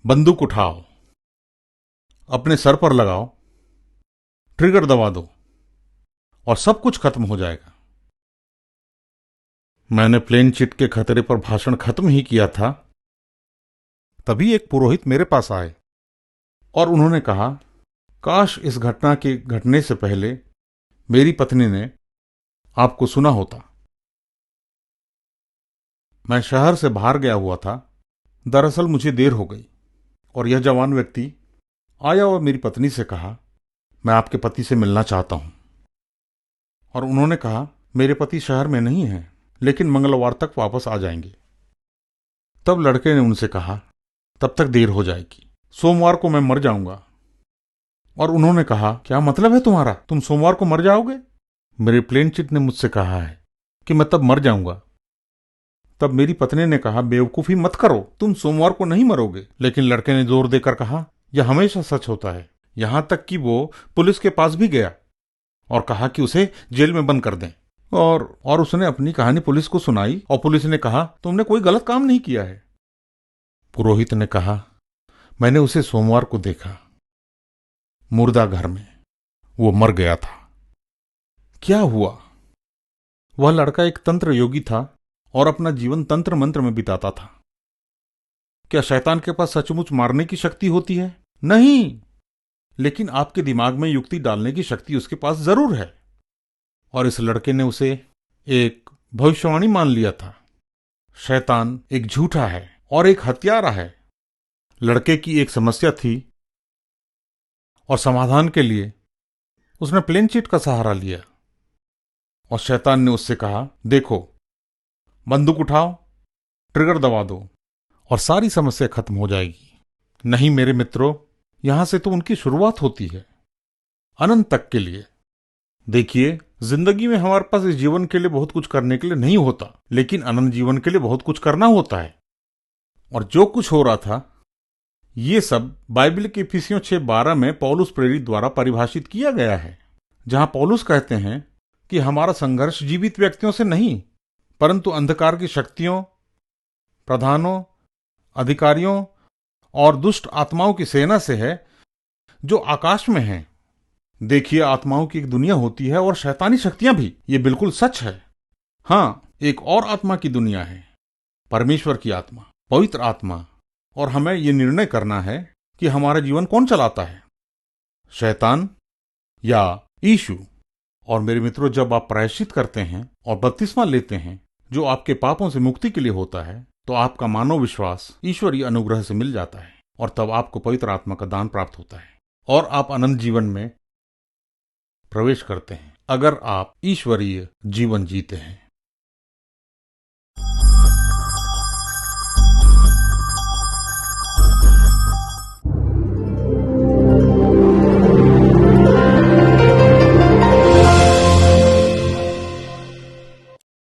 बंदूक उठाओ, अपने सर पर लगाओ, ट्रिगर दबा दो और सब कुछ खत्म हो जाएगा। मैंने प्लेन चिट के खतरे पर भाषण खत्म ही किया था, तभी एक पुरोहित मेरे पास आए और उन्होंने कहा, काश इस घटना के घटने से पहले मेरी पत्नी ने आपको सुना होता। मैं शहर से बाहर गया हुआ था। दरअसल मुझे देर हो गई और यह जवान व्यक्ति आया और मेरी पत्नी से कहा, मैं आपके पति से मिलना चाहता हूं। और उन्होंने कहा, मेरे पति शहर में नहीं हैं, लेकिन मंगलवार तक वापस आ जाएंगे। तब लड़के ने उनसे कहा, तब तक देर हो जाएगी, सोमवार को मैं मर जाऊंगा। और उन्होंने कहा, क्या मतलब है तुम्हारा, तुम सोमवार को मर जाओगे? मेरे प्लेन चिट ने मुझसे कहा है कि मैं तब मर जाऊंगा। तब मेरी पत्नी ने कहा, बेवकूफी मत करो, तुम सोमवार को नहीं मरोगे। लेकिन लड़के ने जोर देकर कहा, यह हमेशा सच होता है। यहां तक कि वो पुलिस के पास भी गया और कहा कि उसे जेल में बंद कर दें। और उसने अपनी कहानी पुलिस को सुनाई और पुलिस ने कहा, तुमने कोई गलत काम नहीं किया है। पुरोहित ने कहा, मैंने उसे सोमवार को देखा, मुर्दा घर में, वो मर गया था। क्या हुआ? वह लड़का एक तंत्र योगी था और अपना जीवन तंत्र मंत्र में बिताता था। क्या शैतान के पास सचमुच मारने की शक्ति होती है? नहीं, लेकिन आपके दिमाग में युक्ति डालने की शक्ति उसके पास जरूर है। और इस लड़के ने उसे एक भविष्यवाणी मान लिया था। शैतान एक झूठा है और एक हत्यारा है। लड़के की एक समस्या थी और समाधान के लिए उसने प्लेन चिट का सहारा लिया। और शैतान ने उससे कहा, देखो, बंदूक उठाओ, ट्रिगर दबा दो और सारी समस्या खत्म हो जाएगी। नहीं मेरे मित्रों, यहां से तो उनकी शुरुआत होती है, अनंत तक के लिए। देखिए, जिंदगी में हमारे पास इस जीवन के लिए बहुत कुछ करने के लिए नहीं होता, लेकिन अनंत जीवन के लिए बहुत कुछ करना होता है। और जो कुछ हो रहा था, ये सब बाइबल के इफिसियों 6:12 में पौलुस प्रेरित द्वारा परिभाषित किया गया है, जहां पौलुस कहते हैं कि हमारा संघर्ष जीवित व्यक्तियों से नहीं, परंतु अंधकार की शक्तियों, प्रधानों, अधिकारियों और दुष्ट आत्माओं की सेना से है जो आकाश में हैं। देखिए, आत्माओं की एक दुनिया होती है और शैतानी शक्तियां भी, ये बिल्कुल सच है। हाँ, एक और आत्मा की दुनिया है, परमेश्वर की आत्मा, पवित्र आत्मा। और हमें ये निर्णय करना है कि हमारा जीवन कौन चलाता है, शैतान या यीशु। और मेरे मित्रों, जब आप प्रायश्चित करते हैं और बपतिस्मा लेते हैं, जो आपके पापों से मुक्ति के लिए होता है, तो आपका मानव विश्वास ईश्वरीय अनुग्रह से मिल जाता है और तब आपको पवित्र आत्मा का दान प्राप्त होता है और आप अनंत जीवन में प्रवेश करते हैं, अगर आप ईश्वरीय जीवन जीते हैं।